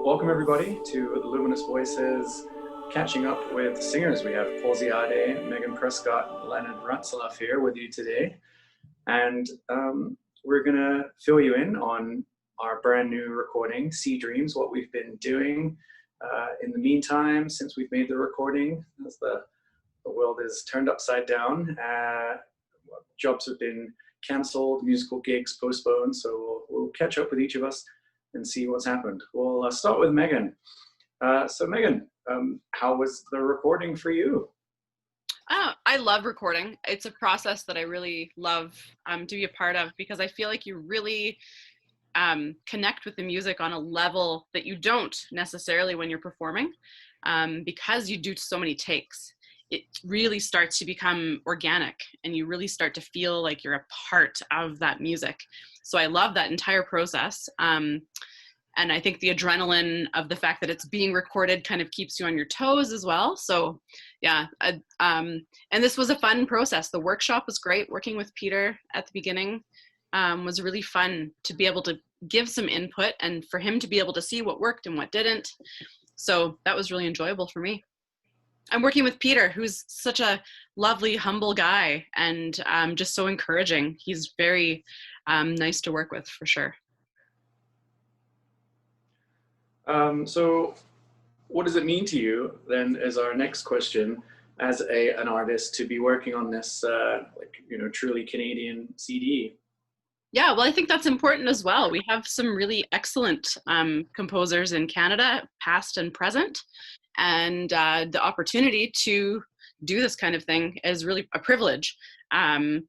welcome everybody to the Luminous Voices, catching up with singers. We have Ziadé, Meghan Prescott, Leonard Ratzlaff here with you today. And we're gonna fill you in on our brand new recording, Sea Dreams, what we've been doing in the meantime since we've made the recording, as the world is turned upside down. Jobs have been cancelled, musical gigs postponed, so we'll catch up with each of us and see what's happened. We'll start with Meghan. So Meghan, how was the recording for you? I love recording. It's a process that I really love to be a part of, because I feel like you really connect with the music on a level that you don't necessarily when you're performing, because you do so many takes. It really starts to become organic and you really start to feel like you're a part of that music. So I love that entire process. And I think the adrenaline of the fact that it's being recorded kind of keeps you on your toes as well. So yeah, and this was a fun process. The workshop was great. Working with Peter at the beginning was really fun to be able to give some input and for him to be able to see what worked and what didn't. So that was really enjoyable for me. I'm working with Peter, who's such a lovely, humble guy and just so encouraging. He's very nice to work with, for sure. So what does it mean to you then, as our next question, as an artist, to be working on this truly Canadian CD? Yeah, well, I think that's important as well. We have some really excellent composers in Canada, past and present, and the opportunity to do this kind of thing is really a privilege. To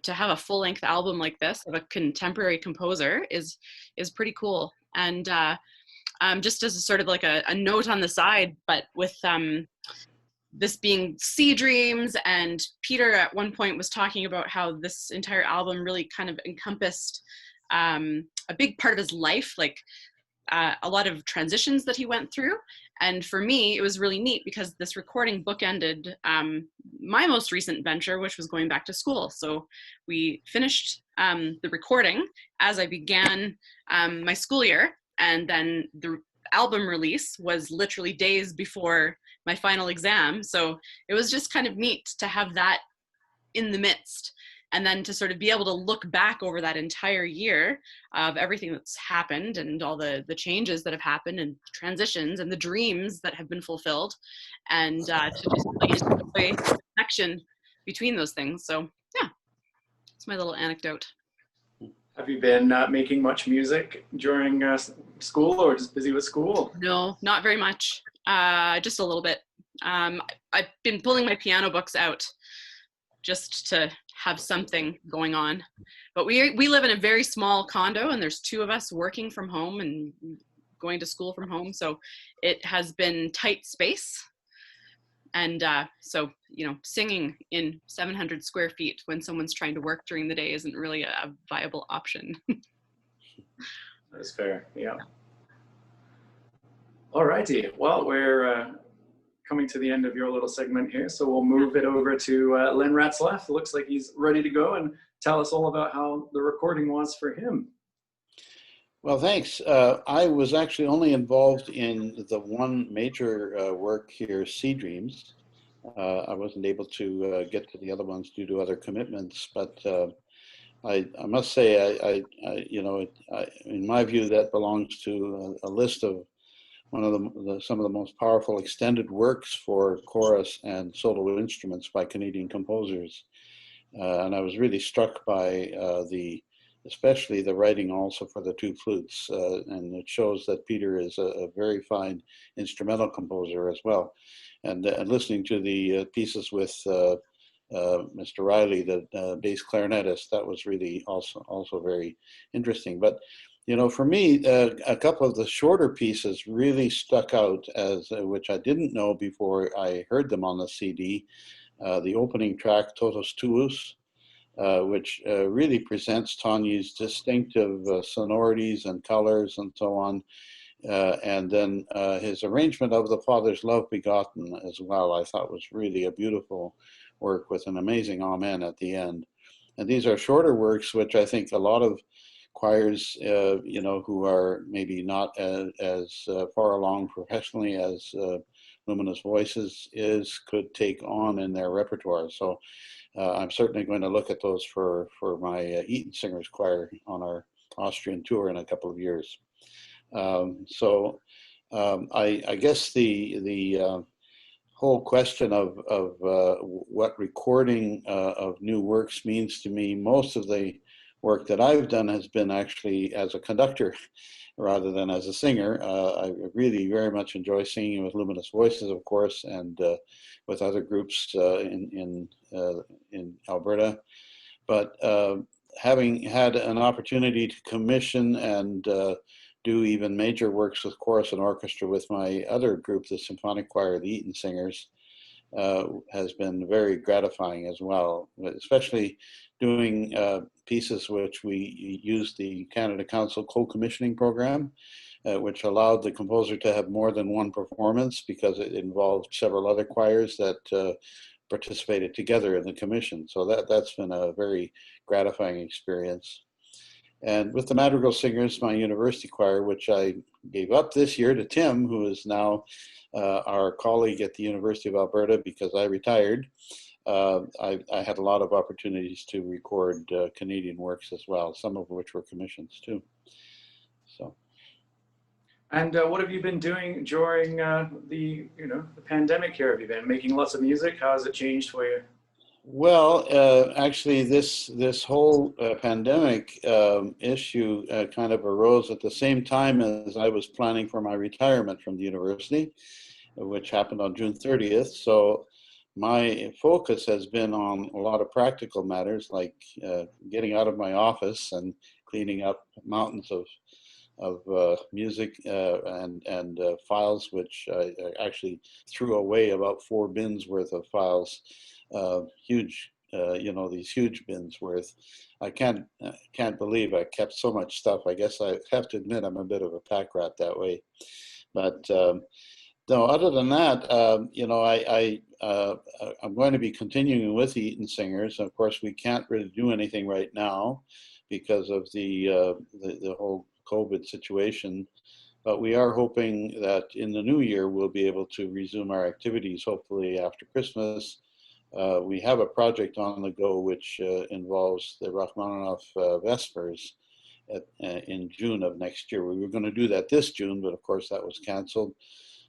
have a full-length album like this of a contemporary composer is pretty cool. And just as a sort of like a note on the side, but with this being Sea Dreams, and Peter at one point was talking about how this entire album really kind of encompassed a big part of his life, like a lot of transitions that he went through. And for me, it was really neat because this recording bookended my most recent venture, which was going back to school. So we finished the recording as I began my school year, and then the album release was literally days before my final exam. So it was just kind of neat to have that in the midst, and then to sort of be able to look back over that entire year of everything that's happened and all the changes that have happened and transitions and the dreams that have been fulfilled, and to just really enjoy the connection between those things. So yeah, it's my little anecdote. Have you been making much music during school, or just busy with school? No, not very much. Just a little bit. I've been pulling my piano books out just to have something going on. But we live in a very small condo, and there's two of us working from home and going to school from home. So it has been tight space. And so, singing in 700 square feet when someone's trying to work during the day isn't really a viable option. That's fair, yeah. All righty, well, we're coming to the end of your little segment here, so we'll move it over to Len Ratzlaff. It looks like he's ready to go and tell us all about how the recording was for him. Well, thanks. I was actually only involved in the one major work here, Sea Dreams. I wasn't able to get to the other ones due to other commitments, but I must say, in my view, that belongs to a list of one of some of the most powerful extended works for chorus and solo instruments by Canadian composers. And I was really struck by especially the writing also for the two flutes. And it shows that Peter is a very fine instrumental composer as well. And listening to the pieces with Mr. Riley, the bass clarinetist, that was really also very interesting. But for me, a couple of the shorter pieces really stuck out, which I didn't know before I heard them on the CD. The opening track, Totus Tuus, which really presents Tanya's distinctive sonorities and colors and so on. And then his arrangement of The Father's Love Begotten as well, I thought was really a beautiful work with an amazing amen at the end. And these are shorter works, which I think a lot of choirs, you know, who are maybe not as far along professionally as Luminous Voices could take on in their repertoire. So I'm certainly going to look at those for my Eton Singers Choir on our Austrian tour in a couple of years. I guess the whole question of what recording of new works means to me, most of the work that I've done has been actually as a conductor rather than as a singer. I really very much enjoy singing with Luminous Voices, of course, and with other groups in Alberta. But having had an opportunity to commission and do even major works with chorus and orchestra with my other group, the Symphonic Choir, the Eton Singers, has been very gratifying as well, especially doing pieces which we used the Canada Council co-commissioning program, which allowed the composer to have more than one performance because it involved several other choirs that participated together in the commission. So that's been a very gratifying experience. And with the Madrigal Singers, my university choir, which I gave up this year to Tim, who is now our colleague at the University of Alberta because I retired, I had a lot of opportunities to record Canadian works as well, some of which were commissions too. So. And what have you been doing during the pandemic here? Have you been making lots of music? How has it changed for you? Well, actually, this whole pandemic issue kind of arose at the same time as I was planning for my retirement from the university, which happened on June 30th. So my focus has been on a lot of practical matters, like getting out of my office and cleaning up mountains of music and files, which I actually threw away about 4 bins worth of files. Huge, these huge bins worth. I can't believe I kept so much stuff. I guess I have to admit I'm a bit of a pack rat that way. But no, other than that, I'm going to be continuing with the Eton Singers. Of course, we can't really do anything right now because of the whole COVID situation. But we are hoping that in the new year we'll be able to resume our activities, hopefully after Christmas. We have a project on the go which involves the Rachmaninoff Vespers in June of next year. We were going to do that this June, but of course that was canceled.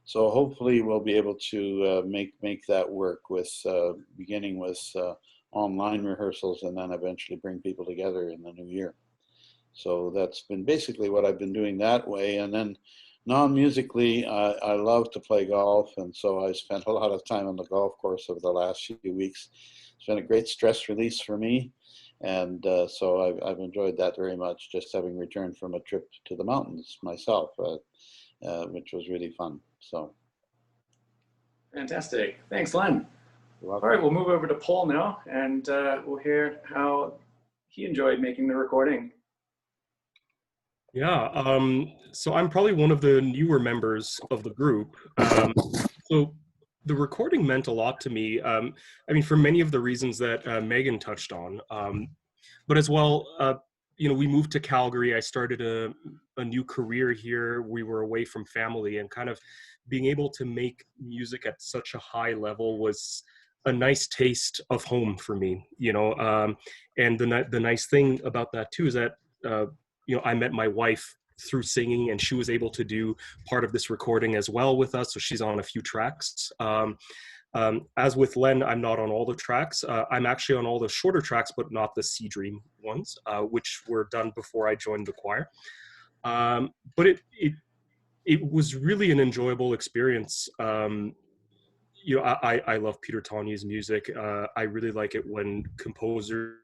So hopefully we'll be able to make that work with beginning with online rehearsals and then eventually bring people together in the new year. So that's been basically what I've been doing that way. And then non-musically, I love to play golf, and so I spent a lot of time on the golf course over the last few weeks. It's been a great stress release for me, and so I've enjoyed that very much, just having returned from a trip to the mountains myself, which was really fun. So, fantastic. Thanks, Len. All right, we'll move over to Paul now, and we'll hear how he enjoyed making the recording. Yeah, so I'm probably one of the newer members of the group. So the recording meant a lot to me. I mean, for many of the reasons that Meghan touched on, but as well, we moved to Calgary. I started a new career here. We were away from family, and kind of being able to make music at such a high level was a nice taste of home for me, and the nice thing about that too is that, I met my wife through singing, and she was able to do part of this recording as well with us. So she's on a few tracks. As with Len, I'm not on all the tracks. I'm actually on all the shorter tracks, but not the Sea Dream ones, which were done before I joined the choir. But it was really an enjoyable experience. I love Peter Tanya's music. I really like it when composers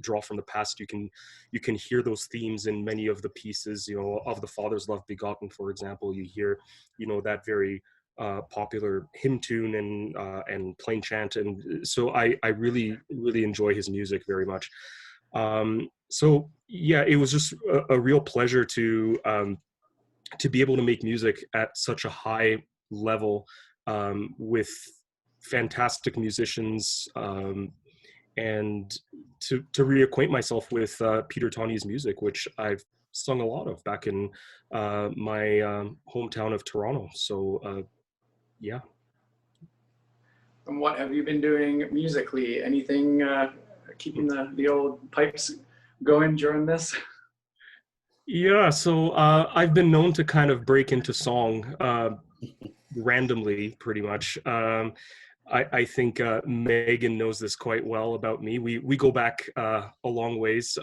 draw from the past. You can hear those themes in many of the pieces. Of the Father's Love Begotten, for example. You hear, that very popular hymn tune and plain chant, and so I really enjoy his music very much. So yeah, it was just a real pleasure to be able to make music at such a high level with fantastic musicians, and to reacquaint myself with Peter Tanya's music, which I've sung a lot of back in my hometown of Toronto. So yeah. And what have you been doing musically? Anything keeping the old pipes going during this? Yeah, so I've been known to kind of break into song randomly, pretty much. I think Megan knows this quite well about me. We go back a long ways,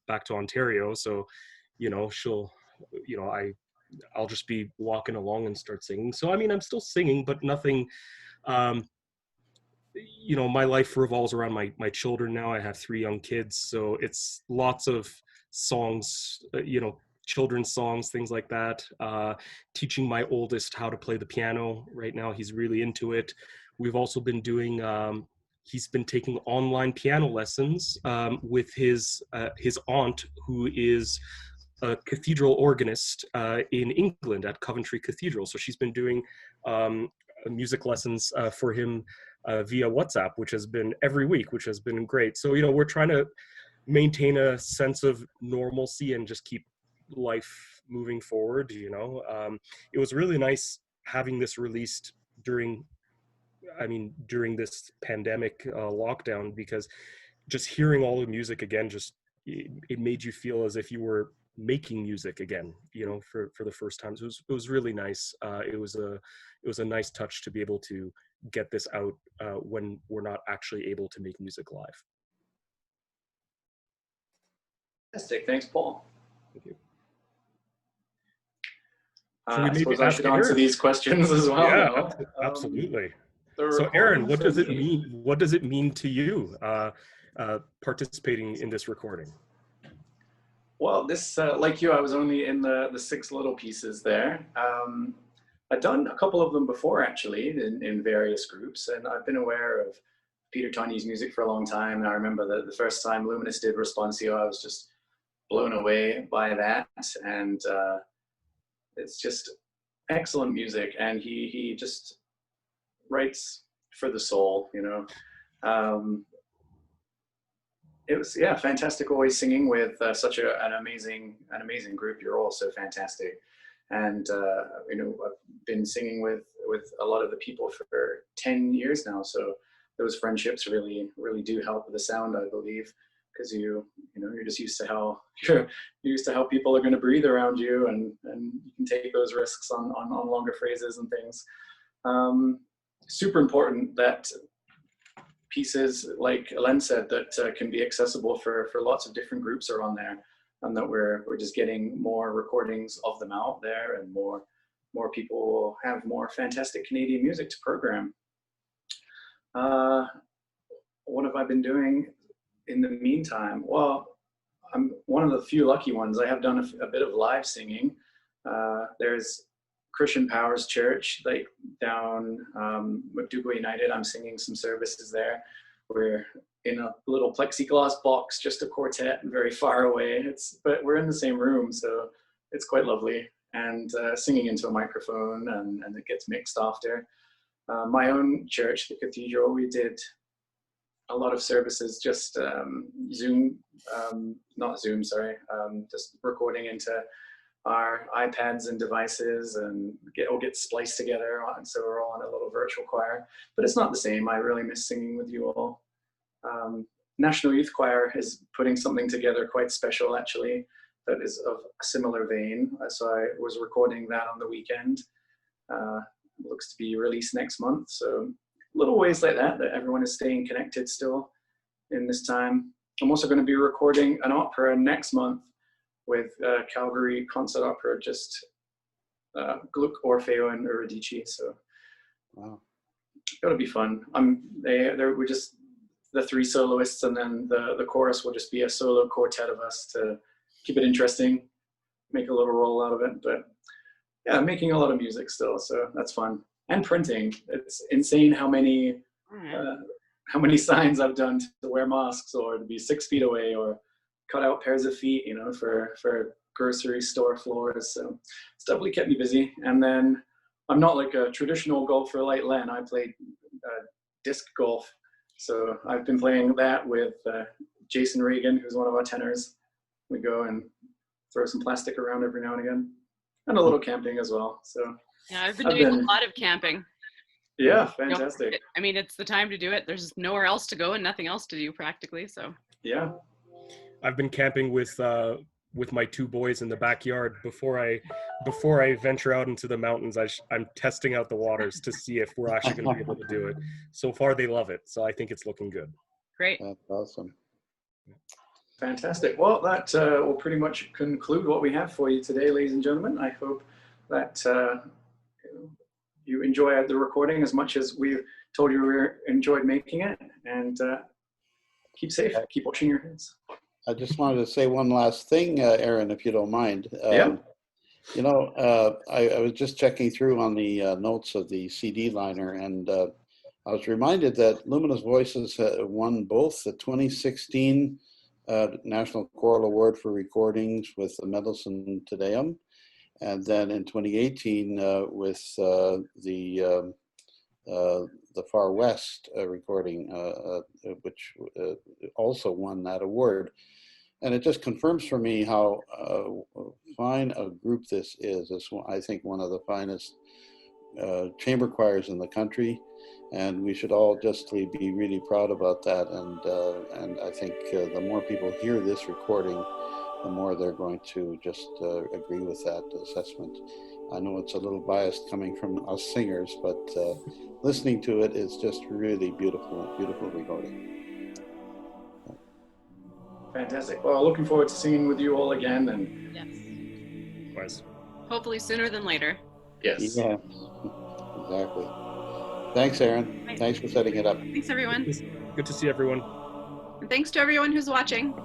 back to Ontario. So, she'll, I'll just be walking along and start singing. So, I mean, I'm still singing, but nothing, my life revolves around my children now. I have 3 young kids. So it's lots of songs, children's songs, things like that. Teaching my oldest how to play the piano right now. He's really into it. We've also been doing, he's been taking online piano lessons with his aunt, who is a cathedral organist in England at Coventry Cathedral. So she's been doing music lessons for him via WhatsApp, which has been every week, which has been great. So, we're trying to maintain a sense of normalcy and just keep life moving forward. It was really nice having this released during this pandemic lockdown, because just hearing all the music again, it made you feel as if you were making music again, for the first time. So it was really nice. It was a nice touch to be able to get this out when we're not actually able to make music live. Fantastic. Thanks, Paul. Thank you. I suppose I should answer these questions as well. Yeah, absolutely. So Aaron, what does it mean? What does it mean to you participating in this recording? Well, this, like you, I was only in the 6 little pieces there. I've done a couple of them before, actually, in various groups, and I've been aware of Peter Tanya's music for a long time. And I remember the first time Luminous did Responsio, I was just blown away by that, and it's just excellent music, and he just writes for the soul, It was, fantastic always singing with such an amazing group. You're all so fantastic. And, I've been singing with a lot of the people for 10 years now. So those friendships really, really do help with the sound, I believe, because you're just used to how people are going to breathe around you, and you can take those risks on longer phrases and things. Super important that pieces, like Len said, that can be accessible for lots of different groups are on there, and that we're just getting more recordings of them out there, and more people will have more fantastic Canadian music to program. What have I been doing in the meantime? Well, I'm one of the few lucky ones. I have done a bit of live singing. There's Christian Powers Church, like down McDougall United. I'm singing some services there. We're in a little plexiglass box, just a quartet, very far away. But we're in the same room, so it's quite lovely. And singing into a microphone, and it gets mixed after. My own church, the cathedral, we did a lot of services, just just recording into our iPads and devices, and get spliced together, and so we're all in a little virtual choir. But it's not the same. I really miss singing with you all. National Youth Choir is putting something together quite special, actually, that is of a similar vein. So I was recording that on the weekend. Looks to be released next month. So little ways like that everyone is staying connected still in this time. I'm also going to be recording an opera next month with Calgary Concert Opera, just Gluck, Orfeo, and Eurydice. So wow, it'll be fun. We're just the 3 soloists, and then the chorus will just be a solo quartet of us to keep it interesting, make a little roll out of it. But yeah, I'm making a lot of music still, so that's fun. And printing. It's insane how many signs I've done to wear masks, or to be 6 feet away, or cut out pairs of feet, for grocery store floors. So it's definitely kept me busy. And then I'm not like a traditional golfer like Len. I played disc golf So I've been playing that with Jason Regan, who's one of our tenors. We go and throw some plastic around every now and again, and a little camping as well. So Yeah, I've been doing a lot of camping. Yeah, fantastic. I mean, it's the time to do it. There's nowhere else to go and nothing else to do practically. So yeah, I've been camping with my two boys in the backyard. Before I venture out into the mountains, I'm testing out the waters to see if we're actually going to be able to do it. So far, they love it, so I think it's looking good. Great. That's awesome. Fantastic. Well, that will pretty much conclude what we have for you today, ladies and gentlemen. I hope that you enjoy the recording as much as we told you we enjoyed making it. And keep safe. Keep washing your hands. I just wanted to say one last thing, Aaron, if you don't mind. Yeah. You know, I was just checking through on the notes of the CD liner, and I was reminded that Luminous Voices won both the 2016 National Choral Award for Recordings with the Mendelssohn Te Deum, and then in 2018 with the Far West recording, which also won that award. And it just confirms for me how fine a group this is. It's, I think, one of the finest chamber choirs in the country, and we should all just be really proud about that. And I think the more people hear this recording, the more they're going to just agree with that assessment. I know it's a little biased coming from us singers, but listening to it is just really beautiful, beautiful recording. Fantastic. Well, looking forward to singing with you all again. And Yes. Twice. Hopefully sooner than later. yes. Yeah, exactly. Thanks, Aaron. Right. Thanks for setting it up. Thanks, everyone. Good to see everyone. And thanks to everyone who's watching.